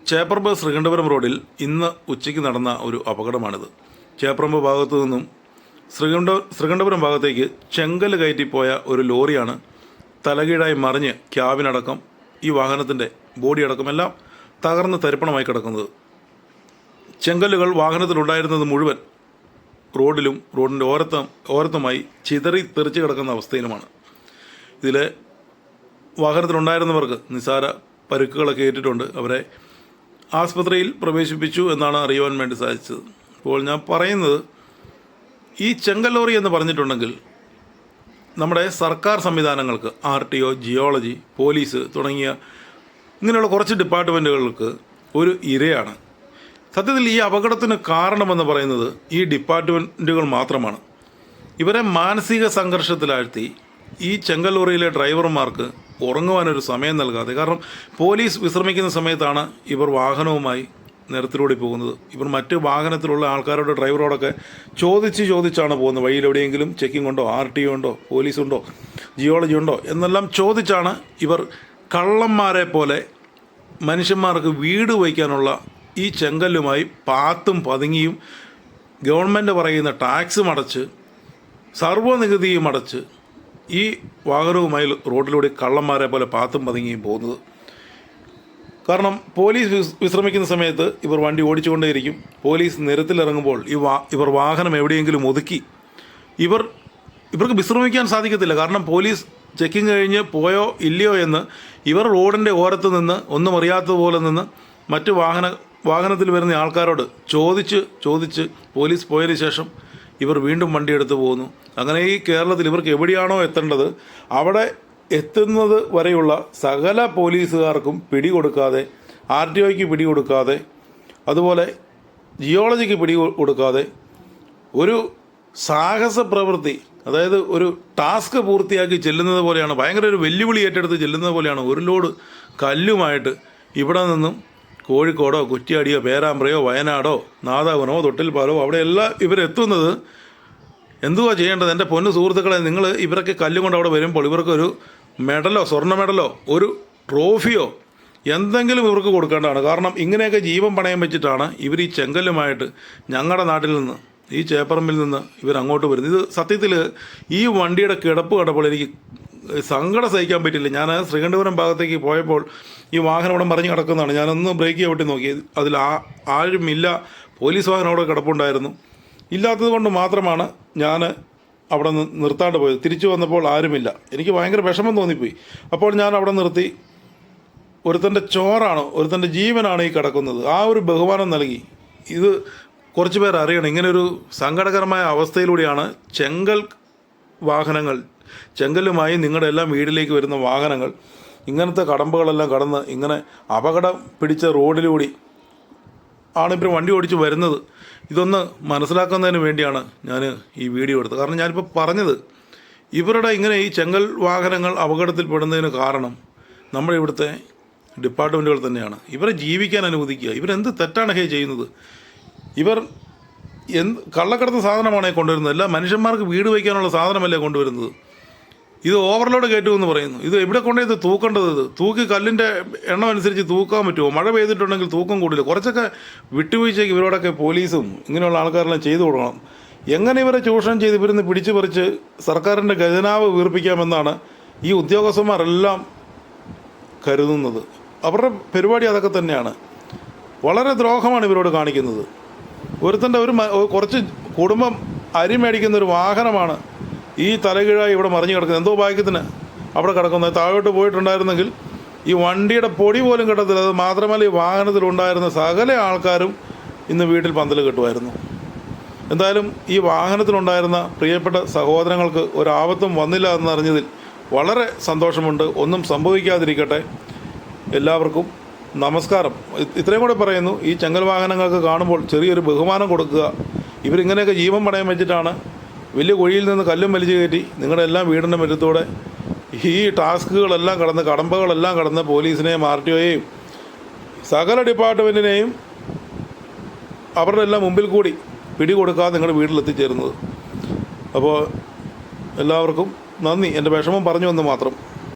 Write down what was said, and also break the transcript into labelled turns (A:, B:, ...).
A: ചേപ്പറമ്പ് ശ്രീകണ്ഠപുരം റോഡിൽ ഇന്ന് ഉച്ചയ്ക്ക് നടന്ന ഒരു അപകടമാണിത്. ചേപ്പറമ്പ് ഭാഗത്തു നിന്നും ശ്രീകണ്ഠപുരം ഭാഗത്തേക്ക് ചെങ്കൽ കയറ്റിപ്പോയ ഒരു ലോറിയാണ് തലകീഴായി മറിഞ്ഞ് ക്യാബിനടക്കം ഈ വാഹനത്തിൻ്റെ ബോഡിയടക്കം എല്ലാം തകർന്ന് തരിപ്പണമായി കിടക്കുന്നത്. ചെങ്കല്ലുകൾ വാഹനത്തിലുണ്ടായിരുന്നത് മുഴുവൻ റോഡിലും റോഡിൻ്റെ ഓരത്തുമായി ചിതറി തെറിച്ച് കിടക്കുന്ന അവസ്ഥയിലുമാണ്. ഇതിൽ വാഹനത്തിലുണ്ടായിരുന്നവർക്ക് നിസ്സാര പരുക്കുകളൊക്കെ ഏറ്റിട്ടുണ്ട്. അവരെ ആസ്പത്രിയിൽ പ്രവേശിപ്പിച്ചു എന്നാണ് അറിയുവാൻ വേണ്ടി സാധിച്ചത്. അപ്പോൾ ഞാൻ പറയുന്നത്, ഈ ചെങ്കൽ ലോറി എന്ന് പറഞ്ഞിട്ടുണ്ടെങ്കിൽ നമ്മുടെ സർക്കാർ സംവിധാനങ്ങൾക്ക് RTO, ജിയോളജി, പോലീസ് തുടങ്ങിയ ഇങ്ങനെയുള്ള കുറച്ച് ഡിപ്പാർട്ട്മെൻറ്റുകൾക്ക് ഒരു ഇരയാണ്. സത്യത്തിൽ ഈ അപകടത്തിന് കാരണമെന്ന് പറയുന്നത് ഈ ഡിപ്പാർട്ട്മെൻറ്റുകൾ മാത്രമാണ്. ഇവരെ മാനസിക സംഘർഷത്തിലാഴ്ത്തി ഈ ചെങ്കൽ ലോറിയിലെ ഡ്രൈവർമാർക്ക് ഉറങ്ങുവാനൊരു സമയം നൽകാതെ, കാരണം പോലീസ് വിശ്രമിക്കുന്ന സമയത്താണ് ഇവർ വാഹനവുമായി നിരത്തിലൂടെ പോകുന്നത്. ഇവർ മറ്റ് വാഹനത്തിലുള്ള ആൾക്കാരോട്, ഡ്രൈവറോടൊക്കെ ചോദിച്ചാണ് പോകുന്നത്. വഴിയിലെവിടെയെങ്കിലും ചെക്കിംഗ് ഉണ്ടോ, RTO ഉണ്ടോ, പോലീസുണ്ടോ, ജിയോളജി ഉണ്ടോ എന്നെല്ലാം ചോദിച്ചാണ് ഇവർ കള്ളന്മാരെ പോലെ മനുഷ്യന്മാർക്ക് വീട് വയ്ക്കാനുള്ള ഈ ചെങ്കല്ലുമായി പാത്തും പതുങ്ങിയും ഗവൺമെൻറ് പറയുന്ന ടാക്സും അടച്ച് സർവ്വനികുതിയും അടച്ച് ഈ വാഹനവുമായി റോഡിലൂടെ കള്ളന്മാരെ പോലെ പാത്തും പതുങ്ങിയും പോകുന്നത്. കാരണം പോലീസ് വിശ്രമിക്കുന്ന സമയത്ത് ഇവർ വണ്ടി ഓടിച്ചുകൊണ്ടേയിരിക്കും. പോലീസ് നിരത്തിലിറങ്ങുമ്പോൾ ഇവർ വാഹനം എവിടെയെങ്കിലും ഒതുക്കി ഇവർക്ക് വിശ്രമിക്കാൻ സാധിക്കത്തില്ല. കാരണം പോലീസ് ചെക്കിങ് കഴിഞ്ഞ് പോയോ ഇല്ലയോ എന്ന് ഇവർ റോഡിൻ്റെ ഓരത്ത് നിന്ന് ഒന്നും അറിയാത്തതുപോലെ നിന്ന് മറ്റ് വാഹനത്തിൽ വരുന്ന ആൾക്കാരോട് ചോദിച്ച് പോലീസ് പോയതിന് ശേഷം ഇവർ വീണ്ടും വണ്ടിയെടുത്ത് പോകുന്നു. അങ്ങനെ ഈ കേരളത്തിൽ ഇവർക്ക് എവിടെയാണോ എത്തേണ്ടത് അവിടെ എത്തുന്നത് വരെയുള്ള സകല പോലീസുകാർക്കും പിടികൊടുക്കാതെ, RTOയ്ക്ക് പിടികൊടുക്കാതെ, അതുപോലെ ജിയോളജിക്ക് പിടികൊടുക്കാതെ ഒരു സാഹസ പ്രവൃത്തി, അതായത് ഒരു ടാസ്ക് പൂർത്തിയാക്കി ചെല്ലുന്നത് പോലെയാണ്, ഭയങ്കര ഒരു വെല്ലുവിളി ഏറ്റെടുത്ത് ചെല്ലുന്നത് പോലെയാണ് ഒരു ലോഡ് കല്ലുമായിട്ട് ഇവിടെ നിന്നും കോഴിക്കോടോ, കുറ്റ്യാടിയോ, പേരാമ്പ്രയോ, വയനാടോ, നാദാപുരമോ, തൊട്ടിൽപ്പാലോ അവിടെയെല്ലാം ഇവരെത്തുന്നത്. എന്തുവാ ചെയ്യേണ്ടത്? എൻ്റെ പൊന്നു സുഹൃത്തുക്കളെ, നിങ്ങൾ ഇവരൊക്കെ കല്ലും കൊണ്ട് അവിടെ വരുമ്പോൾ ഇവർക്കൊരു മെഡലോ, സ്വർണ്ണ മെഡലോ, ഒരു ട്രോഫിയോ എന്തെങ്കിലും ഇവർക്ക് കൊടുക്കേണ്ടതാണ്. കാരണം ഇങ്ങനെയൊക്കെ ജീവൻ പണയം വെച്ചിട്ടാണ് ഇവർ ഈ ചെങ്കല്ലുമായിട്ട് ഞങ്ങളുടെ നാട്ടിൽ നിന്ന്, ഈ ചേപ്പറമ്പിൽ നിന്ന് ഇവരങ്ങോട്ട് വരുന്നത്. ഇത് സത്യത്തിൽ ഈ വണ്ടിയുടെ കിടപ്പ് കണ്ടപ്പോൾ എനിക്ക് സങ്കടം സഹിക്കാൻ പറ്റില്ല. ഞാൻ ശ്രീകണ്ഠപുരം ഭാഗത്തേക്ക് പോയപ്പോൾ ഈ വാഹനം ഇവിടെ മറിഞ്ഞ് കിടക്കുന്നതാണ്. ഞാനൊന്ന് ബ്രേക്ക് ചവിട്ടി നോക്കി, അതിൽ ആരുമില്ല. പോലീസ് വാഹനം അവിടെ കിടപ്പുണ്ടായിരുന്നു. ഇല്ലാത്തത് കൊണ്ട് മാത്രമാണ് ഞാൻ അവിടെ നിർത്താണ്ട് പോയത്. തിരിച്ചു വന്നപ്പോൾ ആരുമില്ല. എനിക്ക് ഭയങ്കര വിഷമം തോന്നിപ്പോയി. അപ്പോൾ ഞാൻ അവിടെ നിർത്തി. ഒരുത്തൻ്റെ ചോറാണ്, ഒരുത്തൻ്റെ ജീവനാണ് ഈ കിടക്കുന്നത്. ആ ഒരു ബഹുമാനം നൽകി. ഇത് കുറച്ച് പേർ അറിയണം. ഇങ്ങനൊരു സങ്കടകരമായ അവസ്ഥയിലൂടെയാണ് ചെങ്കല്ലുമായി നിങ്ങളുടെ എല്ലാം വീട്ടിലേക്ക് വരുന്ന വാഹനങ്ങൾ ഇങ്ങനത്തെ കടമ്പകളെല്ലാം കടന്ന് ഇങ്ങനെ അപകടം പിടിച്ച റോഡിലൂടെ ആണ് ഇവർ വണ്ടി ഓടിച്ച് വരുന്നത്. ഇതൊന്ന് മനസ്സിലാക്കുന്നതിന് വേണ്ടിയാണ് ഞാൻ ഈ വീഡിയോ എടുത്തത്. കാരണം ഞാനിപ്പോൾ പറഞ്ഞത്, ഇവരുടെ ഇങ്ങനെ ഈ ചെങ്കൽ വാഹനങ്ങൾ അപകടത്തിൽപ്പെടുന്നതിന് കാരണം നമ്മുടെ ഇവിടുത്തെ ഡിപ്പാർട്ട്മെൻറ്റുകൾ തന്നെയാണ്. ഇവരെ ജീവിക്കാൻ അനുവദിക്കുക. ഇവരെന്ത് തെറ്റാണ് ചെയ്യുന്നത്? ഇവർ കള്ളക്കടത്ത് സാധനമാണ് കൊണ്ടുവരുന്നത്. എല്ലാ മനുഷ്യന്മാർക്ക് വീട് വയ്ക്കാനുള്ള സാധനമല്ലേ കൊണ്ടുവരുന്നത്. ഇത് ഓവർലോഡ് കയറ്റുമെന്ന് പറയുന്നു. ഇത് എവിടെ കൊണ്ടേ തൂക്കേണ്ടത്? ഇത് തൂക്കി കല്ലിൻ്റെ എണ്ണം അനുസരിച്ച് തൂക്കാൻ പറ്റുമോ? മഴ പെയ്തിട്ടുണ്ടെങ്കിൽ തൂക്കം കൂടില്ല. കുറച്ചൊക്കെ വിട്ടുവീഴ്ചയ്ക്ക് ഇവരോടൊക്കെ പോലീസും ഇങ്ങനെയുള്ള ആൾക്കാരെല്ലാം ചെയ്തു കൊടുക്കണം. എങ്ങനെ ഇവരെ ചൂഷണം ചെയ്ത് ഇവരിന്ന് പിടിച്ചു പറിച്ച് സർക്കാരിൻ്റെ ഖജനാവ് വീർപ്പിക്കാമെന്നാണ് ഈ ഉദ്യോഗസ്ഥന്മാരെല്ലാം കരുതുന്നത്. അവരുടെ പരിപാടി അതൊക്കെ തന്നെയാണ്. വളരെ ദ്രോഹമാണ് ഇവരോട് കാണിക്കുന്നത്. ഒരുത്തൻ്റെ കുറച്ച് കുടുംബം അരി മേടിക്കുന്ന ഒരു വാഹനമാണ് ഈ തലകീഴായി ഇവിടെ മറിഞ്ഞു കിടക്കുന്നത്. എന്തോ ഭാഗ്യത്തിന് അവിടെ കിടക്കുന്നത്. താഴോട്ട് പോയിട്ടുണ്ടായിരുന്നെങ്കിൽ ഈ വണ്ടിയുടെ പൊടി പോലും കിട്ടത്തില്ല. അത് മാത്രമല്ല, ഈ വാഹനത്തിലുണ്ടായിരുന്ന സകല ആൾക്കാരും ഇന്ന് വീട്ടിൽ പന്തൽ കെട്ടുമായിരുന്നു. എന്തായാലും ഈ വാഹനത്തിലുണ്ടായിരുന്ന പ്രിയപ്പെട്ട സഹോദരങ്ങൾക്ക് ഒരാപത്തും വന്നില്ല എന്നറിഞ്ഞതിൽ വളരെ സന്തോഷമുണ്ട്. ഒന്നും സംഭവിക്കാതിരിക്കട്ടെ. എല്ലാവർക്കും നമസ്കാരം. ഇത്രയും കൂടെ പറയുന്നു, ഈ ചെങ്കൽ വാഹനങ്ങൾക്ക് കാണുമ്പോൾ ചെറിയൊരു ബഹുമാനം കൊടുക്കുക. ഇവരിങ്ങനെയൊക്കെ ജീവൻ പണയം വെച്ചിട്ടാണ് വലിയ കുഴിയിൽ നിന്ന് കല്ലും വലിച്ചു കയറ്റി നിങ്ങളുടെ എല്ലാം വീടിൻ്റെ മുറ്റത്തൂടെ ഈ ടാസ്കുകളെല്ലാം കടന്ന്, കടമ്പകളെല്ലാം കടന്ന് പോലീസിനെയും RTOയെയും സകല ഡിപ്പാർട്ട്മെൻറ്റിനെയും അവരുടെ എല്ലാം മുമ്പിൽ കൂടി പിടികൊടുക്കാതെ നിങ്ങളുടെ വീട്ടിലെത്തിച്ചേരുന്നത്. അപ്പോൾ എല്ലാവർക്കും നന്ദി. എൻ്റെ വിഷമം പറഞ്ഞു എന്ന് മാത്രം.